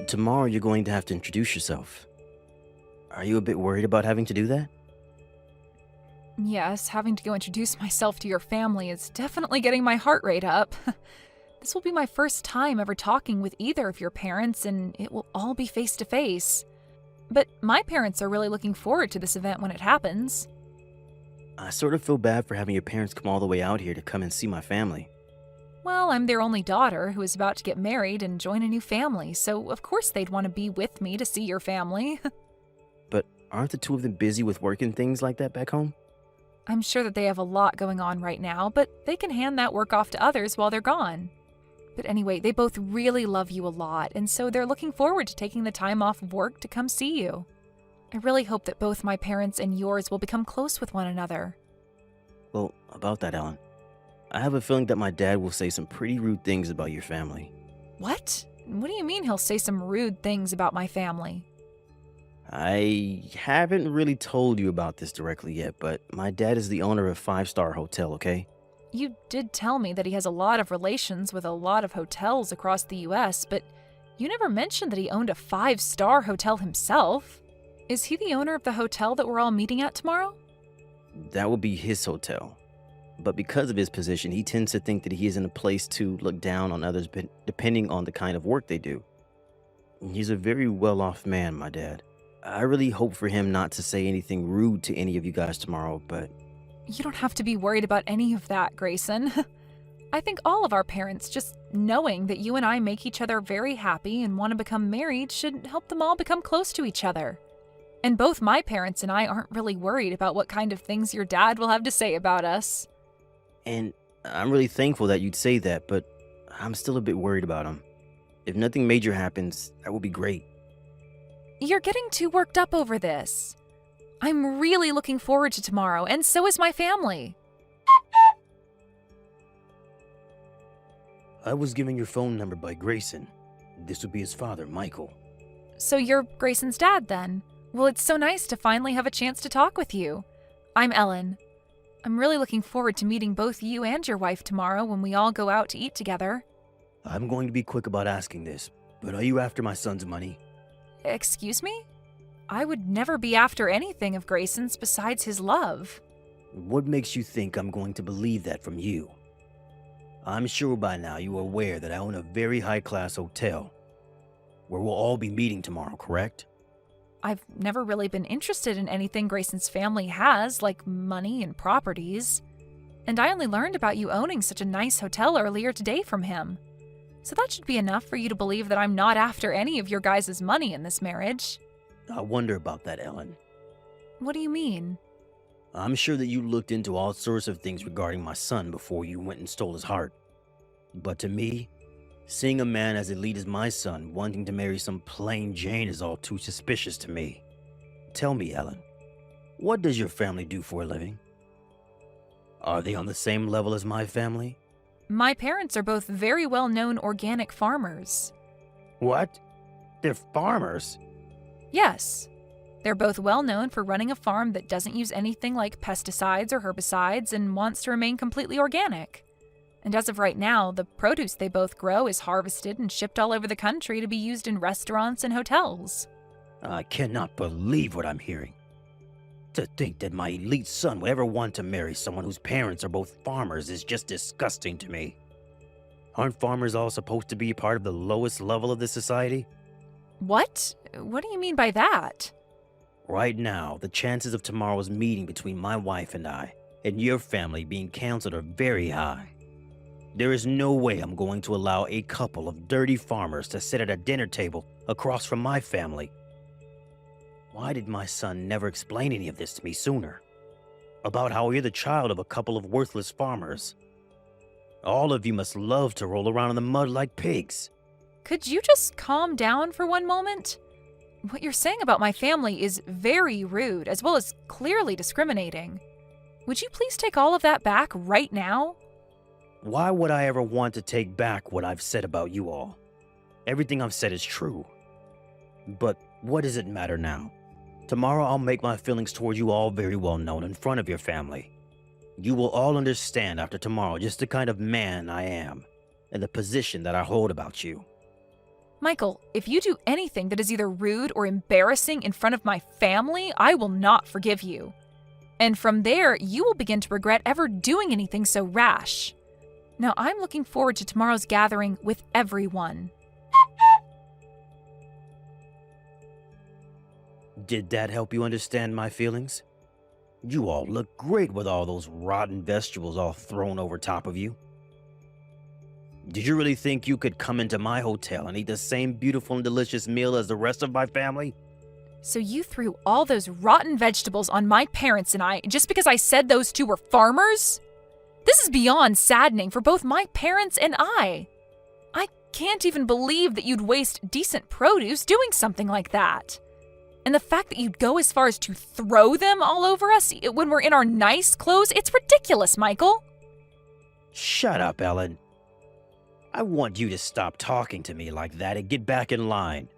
Tomorrow you're going to have to introduce yourself. Are you a bit worried about having to do that? Yes, having to go introduce myself to your family is definitely getting my heart rate up. This will be my first time ever talking with either of your parents, and it will all be face to face. But my parents are really looking forward to this event when it happens. I sort of feel bad for having your parents come all the way out here to come and see my family. Well, I'm their only daughter who is about to get married and join a new family, so of course they'd want to be with me to see your family. But aren't the two of them busy with work and things like that back home? I'm sure that they have a lot going on right now, but they can hand that work off to others while they're gone. But anyway, they both really love you a lot, and so they're looking forward to taking the time off of work to come see you. I really hope that both my parents and yours will become close with one another. Well, about that, Ellen. I have a feeling that my dad will say some pretty rude things about your family. What? What do you mean he'll say some rude things about my family? I haven't really told you about this directly yet, but my dad is the owner of a five-star hotel, okay? You did tell me that he has a lot of relations with a lot of hotels across the US, but you never mentioned that he owned a 5-star hotel himself. Is he the owner of the hotel that we're all meeting at tomorrow? That would be his hotel. But because of his position, he tends to think that he is in a place to look down on others depending on the kind of work they do. He's a very well-off man, my dad. I really hope for him not to say anything rude to any of you guys tomorrow, but You don't have to be worried about any of that, Grayson. I think all of our parents, just knowing that you and I make each other very happy and want to become married, should help them all become close to each other. And both my parents and I aren't really worried about what kind of things your dad will have to say about us. and I'm really thankful that you'd say that, but I'm still a bit worried about him. If nothing major happens, that would be great. You're getting too worked up over this. I'm really looking forward to tomorrow, and so is my family. I was given your phone number by Grayson. This would be his father, Michael. So you're Grayson's dad, then? Well, it's so nice to finally have a chance to talk with you. I'm Ellen. I'm really looking forward to meeting both you and your wife tomorrow when we all go out to eat together. I'm going to be quick about asking this, but are you after my son's money? Excuse me? I would never be after anything of Grayson's besides his love. What makes you think I'm going to believe that from you? I'm sure by now you are aware that I own a very high-class hotel, where we'll all be meeting tomorrow, correct? I've never really been interested in anything Grayson's family has, like money and properties. And I only learned about you owning such a nice hotel earlier today from him. So that should be enough for you to believe that I'm not after any of your guys' money in this marriage. I wonder about that, Ellen. What do you mean? I'm sure that you looked into all sorts of things regarding my son before you went and stole his heart. But to me, seeing a man as elite as my son wanting to marry some plain Jane is all too suspicious to me. Tell me, Ellen, what does your family do for a living? Are they on the same level as my family? My parents are both very well-known organic farmers. What? They're farmers? Yes. They're both well known for running a farm that doesn't use anything like pesticides or herbicides and wants to remain completely organic. And as of right now, the produce they both grow is harvested and shipped all over the country to be used in restaurants and hotels. I cannot believe what I'm hearing. To think that my elite son would ever want to marry someone whose parents are both farmers is just disgusting to me. Aren't farmers all supposed to be part of the lowest level of this society? What? What do you mean by that? Right now, the chances of tomorrow's meeting between my wife and I, and your family being canceled are very high. There is no way I'm going to allow a couple of dirty farmers to sit at a dinner table across from my family. Why did my son never explain any of this to me sooner? About how you're the child of a couple of worthless farmers. All of you must love to roll around in the mud like pigs. Could you just calm down for one moment? What you're saying about my family is very rude, as well as clearly discriminating. Would you please take all of that back right now? Why would I ever want to take back what I've said about you all? Everything I've said is true. But what does it matter now? Tomorrow I'll make my feelings toward you all very well known in front of your family. You will all understand after tomorrow just the kind of man I am and the position that I hold about you. Michael, if you do anything that is either rude or embarrassing in front of my family, I will not forgive you. And from there, you will begin to regret ever doing anything so rash. Now, I'm looking forward to tomorrow's gathering with everyone. Did that help you understand my feelings? You all look great with all those rotten vegetables all thrown over top of you. Did you really think you could come into my hotel and eat the same beautiful and delicious meal as the rest of my family? So you threw all those rotten vegetables on my parents and I just because I said those two were farmers? This is beyond saddening for both my parents and I. I can't even believe that you'd waste decent produce doing something like that. And the fact that you'd go as far as to throw them all over us when we're in our nice clothes, it's ridiculous, Michael. Shut up, Ellen. I want you to stop talking to me like that and get back in line.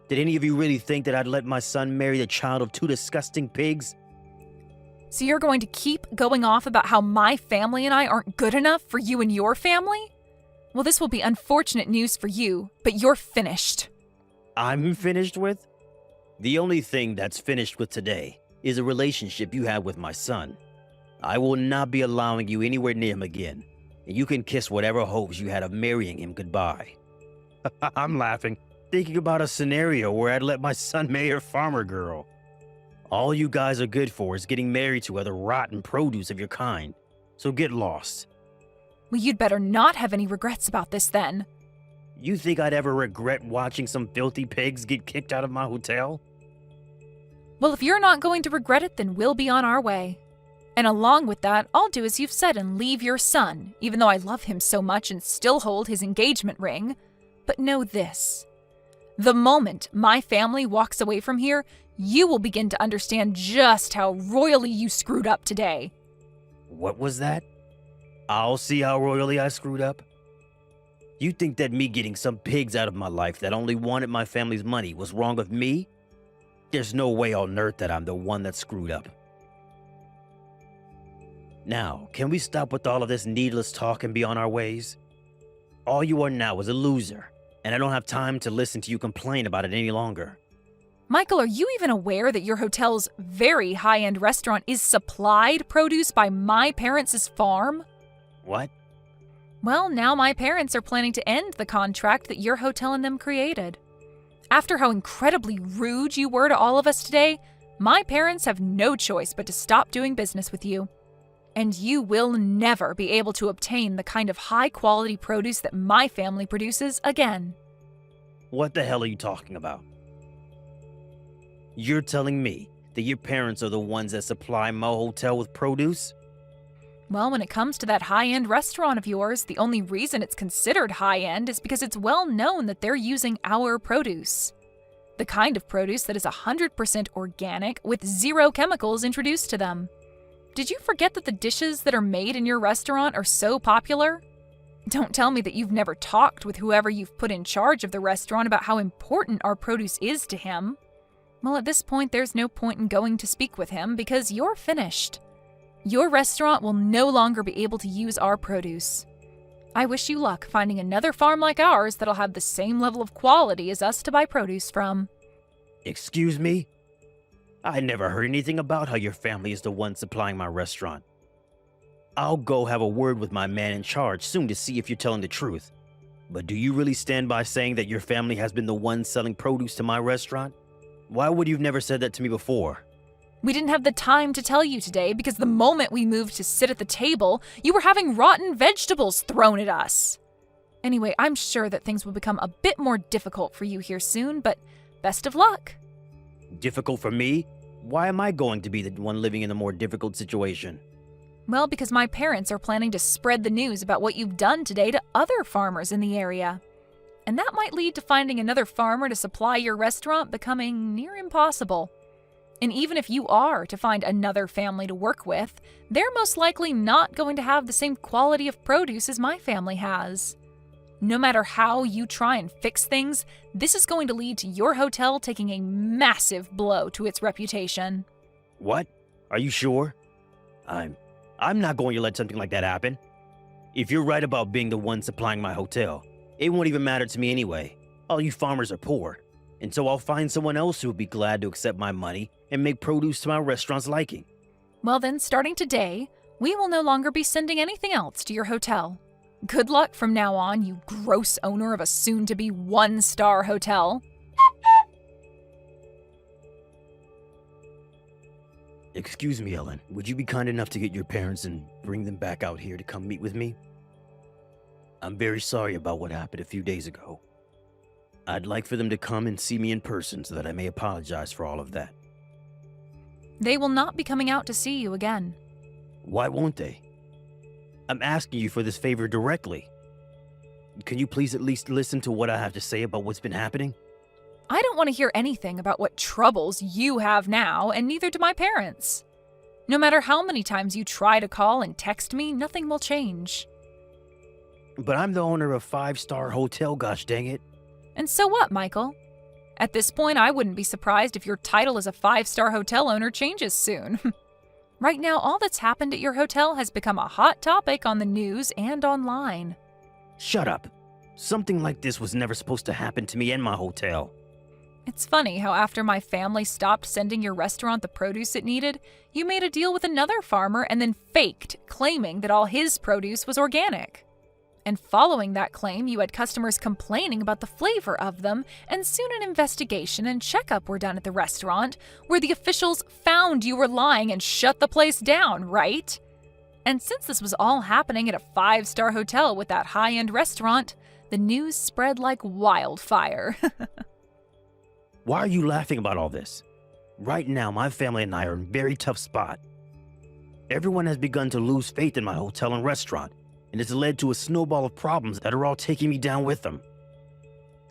Did any of you really think that I'd let my son marry the child of two disgusting pigs? So you're going to keep going off about how my family and I aren't good enough for you and your family? Well, this will be unfortunate news for you, but you're finished. I'm finished with? The only thing that's finished with today is a relationship you have with my son. I will not be allowing you anywhere near him again, and you can kiss whatever hopes you had of marrying him goodbye. I'm laughing, thinking about a scenario where I'd let my son marry a farmer girl. All you guys are good for is getting married to other rotten produce of your kind, so get lost. Well, you'd better not have any regrets about this then. You think I'd ever regret watching some filthy pigs get kicked out of my hotel? Well, if you're not going to regret it, then we'll be on our way. And along with that, I'll do as you've said and leave your son, even though I love him so much and still hold his engagement ring. But know this. The moment my family walks away from here, you will begin to understand just how royally you screwed up today. What was that? I'll see how royally I screwed up? You think that me getting some pigs out of my life that only wanted my family's money was wrong with me? There's no way on earth that I'm the one that screwed up. Now, can we stop with all of this needless talk and be on our ways? All you are now is a loser, and I don't have time to listen to you complain about it any longer. Michael, are you even aware that your hotel's very high-end restaurant is supplied produce by my parents' farm? What? Well, now my parents are planning to end the contract that your hotel and them created. After how incredibly rude you were to all of us today, my parents have no choice but to stop doing business with you. And you will never be able to obtain the kind of high-quality produce that my family produces again. What the hell are you talking about? You're telling me that your parents are the ones that supply my hotel with produce? Well, when it comes to that high-end restaurant of yours, the only reason it's considered high-end is because it's well known that they're using our produce. The kind of produce that is 100% organic with zero chemicals introduced to them. Did you forget that the dishes that are made in your restaurant are so popular? Don't tell me that you've never talked with whoever you've put in charge of the restaurant about how important our produce is to him. Well, at this point, there's no point in going to speak with him because you're finished. Your restaurant will no longer be able to use our produce. I wish you luck finding another farm like ours that'll have the same level of quality as us to buy produce from. Excuse me? I never heard anything about how your family is the one supplying my restaurant. I'll go have a word with my man in charge soon to see if you're telling the truth. But do you really stand by saying that your family has been the one selling produce to my restaurant? Why would you have never said that to me before? We didn't have the time to tell you today because the moment we moved to sit at the table, you were having rotten vegetables thrown at us. Anyway, I'm sure that things will become a bit more difficult for you here soon, but best of luck. Difficult for me? Why am I going to be the one living in a more difficult situation? Well, because my parents are planning to spread the news about what you've done today to other farmers in the area. And that might lead to finding another farmer to supply your restaurant becoming near impossible. And even if you are to find another family to work with, they're most likely not going to have the same quality of produce as my family has. No matter how you try and fix things, this is going to lead to your hotel taking a massive blow to its reputation. What? Are you sure? I'm not going to let something like that happen. If you're right about being the one supplying my hotel, it won't even matter to me anyway. All you farmers are poor, and so I'll find someone else who would be glad to accept my money and make produce to my restaurant's liking. Well, then, starting today, we will no longer be sending anything else to your hotel. Good luck from now on, you gross owner of a soon-to-be one-star hotel. Excuse me, Ellen. Would you be kind enough to get your parents and bring them back out here to come meet with me? I'm very sorry about what happened a few days ago. I'd like for them to come and see me in person so that I may apologize for all of that. They will not be coming out to see you again. Why won't they? I'm asking you for this favor directly. Can you please at least listen to what I have to say about what's been happening? I don't want to hear anything about what troubles you have now, and neither do my parents. No matter how many times you try to call and text me, nothing will change. But I'm the owner of a 5-star hotel, gosh dang it. And so what, Michael? At this point, I wouldn't be surprised if your title as a 5-star hotel owner changes soon. Right now, all that's happened at your hotel has become a hot topic on the news and online. Shut up. Something like this was never supposed to happen to me and my hotel. It's funny how after my family stopped sending your restaurant the produce it needed, you made a deal with another farmer and then faked, claiming that all his produce was organic. And following that claim, you had customers complaining about the flavor of them, and soon an investigation and checkup were done at the restaurant, where the officials found you were lying and shut the place down, right? And since this was all happening at a 5-star hotel with that high-end restaurant, the news spread like wildfire. Why are you laughing about all this? Right now, my family and I are in a very tough spot. Everyone has begun to lose faith in my hotel and restaurant, and it's led to a snowball of problems that are all taking me down with them.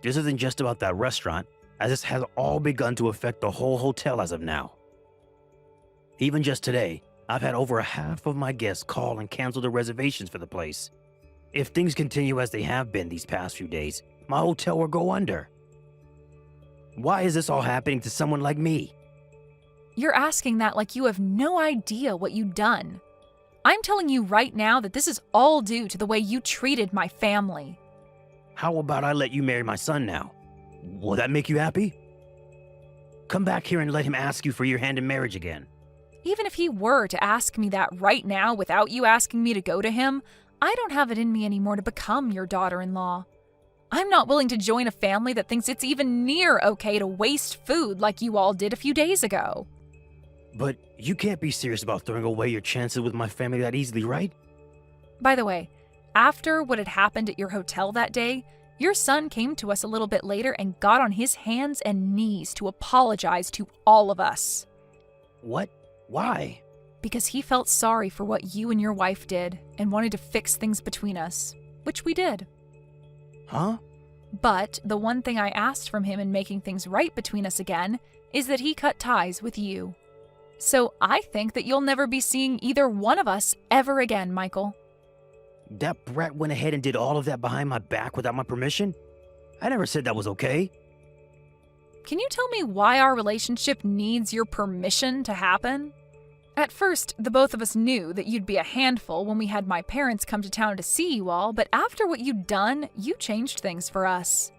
This isn't just about that restaurant, as this has all begun to affect the whole hotel as of now. Even just today, I've had over half of my guests call and cancel their reservations for the place. If things continue as they have been these past few days, my hotel will go under. Why is this all happening to someone like me? You're asking that like you have no idea what you've done. I'm telling you right now that this is all due to the way you treated my family. How about I let you marry my son now? Will that make you happy? Come back here and let him ask you for your hand in marriage again. Even if he were to ask me that right now without you asking me to go to him, I don't have it in me anymore to become your daughter-in-law. I'm not willing to join a family that thinks it's even near okay to waste food like you all did a few days ago. But you can't be serious about throwing away your chances with my family that easily, right? By the way, after what had happened at your hotel that day, your son came to us a little bit later and got on his hands and knees to apologize to all of us. What? Why? Because he felt sorry for what you and your wife did and wanted to fix things between us, which we did. Huh? But the one thing I asked from him in making things right between us again is that he cut ties with you. So I think that you'll never be seeing either one of us ever again, Michael. That brat went ahead and did all of that behind my back without my permission? I never said that was okay. Can you tell me why our relationship needs your permission to happen? At first, the both of us knew that you'd be a handful when we had my parents come to town to see you all, but after what you'd done, you changed things for us.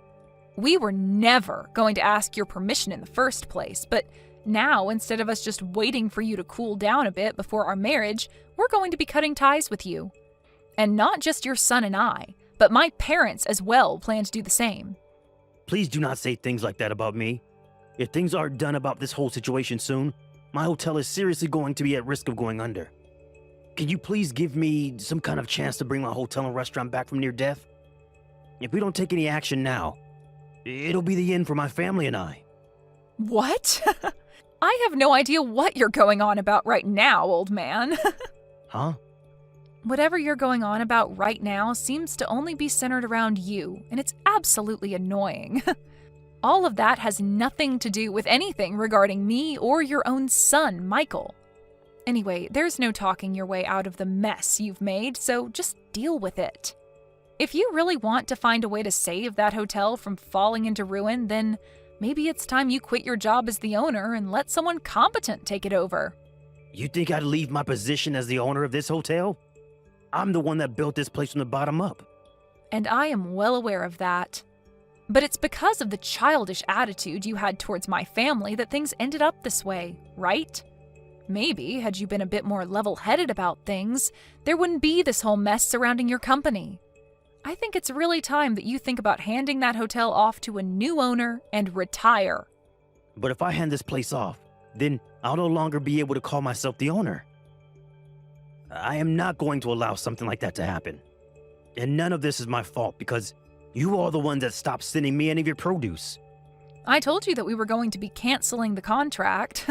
We were never going to ask your permission in the first place, but now, instead of us just waiting for you to cool down a bit before our marriage, we're going to be cutting ties with you. And not just your son and I, but my parents as well plan to do the same. Please do not say things like that about me. If things aren't done about this whole situation soon, my hotel is seriously going to be at risk of going under. Can you please give me some kind of chance to bring my hotel and restaurant back from near death? If we don't take any action now, it'll be the end for my family and I. What? I have no idea what you're going on about right now, old man. Huh? Whatever you're going on about right now seems to only be centered around you, and it's absolutely annoying. All of that has nothing to do with anything regarding me or your own son, Michael. Anyway, there's no talking your way out of the mess you've made, so just deal with it. If you really want to find a way to save that hotel from falling into ruin, then maybe it's time you quit your job as the owner and let someone competent take it over. You think I'd leave my position as the owner of this hotel? I'm the one that built this place from the bottom up. And I am well aware of that. But it's because of the childish attitude you had towards my family that things ended up this way, right? Maybe, had you been a bit more level-headed about things, there wouldn't be this whole mess surrounding your company. I think it's really time that you think about handing that hotel off to a new owner and retire. But if I hand this place off, then I'll no longer be able to call myself the owner. I am not going to allow something like that to happen. And none of this is my fault because you are the ones that stopped sending me any of your produce. I told you that we were going to be canceling the contract.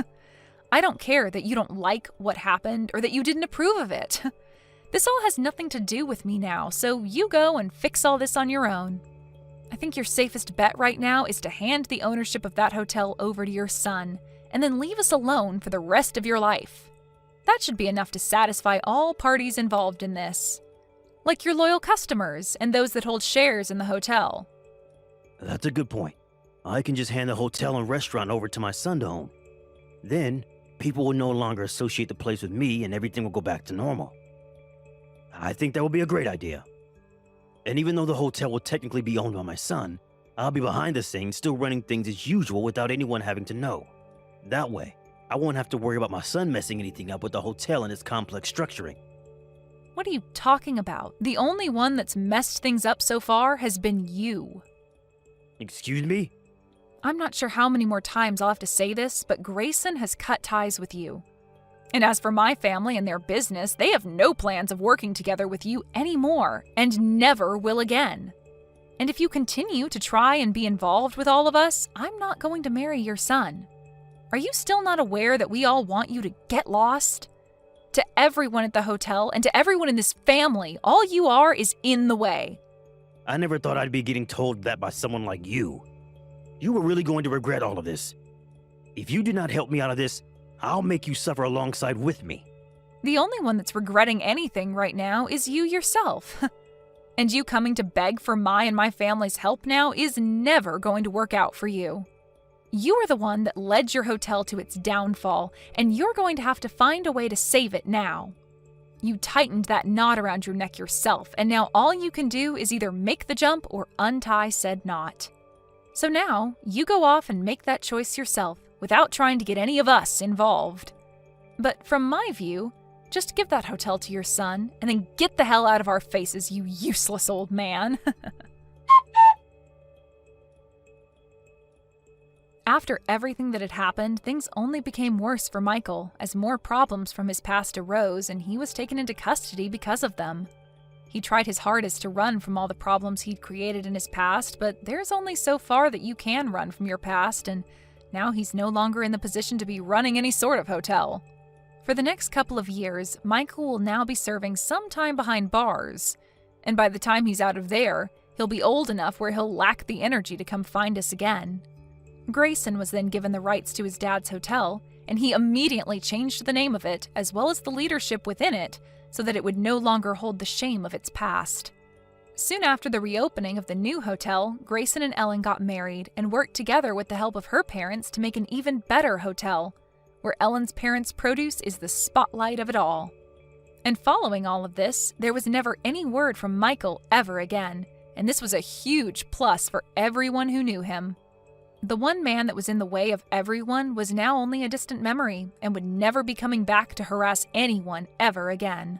I don't care that you don't like what happened or that you didn't approve of it. This all has nothing to do with me now, so you go and fix all this on your own. I think your safest bet right now is to hand the ownership of that hotel over to your son, and then leave us alone for the rest of your life. That should be enough to satisfy all parties involved in this, like your loyal customers and those that hold shares in the hotel. That's a good point. I can just hand the hotel and restaurant over to my son to own. Then, people will no longer associate the place with me and everything will go back to normal. I think that would be a great idea. And even though the hotel will technically be owned by my son, I'll be behind the scenes still running things as usual without anyone having to know. That way, I won't have to worry about my son messing anything up with the hotel and its complex structuring. What are you talking about? The only one that's messed things up so far has been you. Excuse me? I'm not sure how many more times I'll have to say this, but Grayson has cut ties with you. And as for my family and their business, they have no plans of working together with you anymore, and never will again. And if you continue to try and be involved with all of us, I'm not going to marry your son. Are you still not aware that we all want you to get lost? To everyone at the hotel and to everyone in this family, all you are is in the way. I never thought I'd be getting told that by someone like you. You were really going to regret all of this. If you do not help me out of this, I'll make you suffer alongside with me. The only one that's regretting anything right now is you yourself. And you coming to beg for my and my family's help now is never going to work out for you. You are the one that led your hotel to its downfall, and you're going to have to find a way to save it now. You tightened that knot around your neck yourself, and now all you can do is either make the jump or untie said knot. So now, you go off and make that choice yourself, without trying to get any of us involved. But from my view, just give that hotel to your son, and then get the hell out of our faces, you useless old man. After everything that had happened, things only became worse for Michael, as more problems from his past arose and he was taken into custody because of them. He tried his hardest to run from all the problems he'd created in his past, but there's only so far that you can run from your past, and now he's no longer in the position to be running any sort of hotel. For the next couple of years, Michael will now be serving some time behind bars, and by the time he's out of there, he'll be old enough where he'll lack the energy to come find us again. Grayson was then given the rights to his dad's hotel, and he immediately changed the name of it, as well as the leadership within it, so that it would no longer hold the shame of its past. Soon after the reopening of the new hotel, Grayson and Ellen got married and worked together with the help of her parents to make an even better hotel, where Ellen's parents' produce is the spotlight of it all. And following all of this, there was never any word from Michael ever again, and this was a huge plus for everyone who knew him. The one man that was in the way of everyone was now only a distant memory and would never be coming back to harass anyone ever again.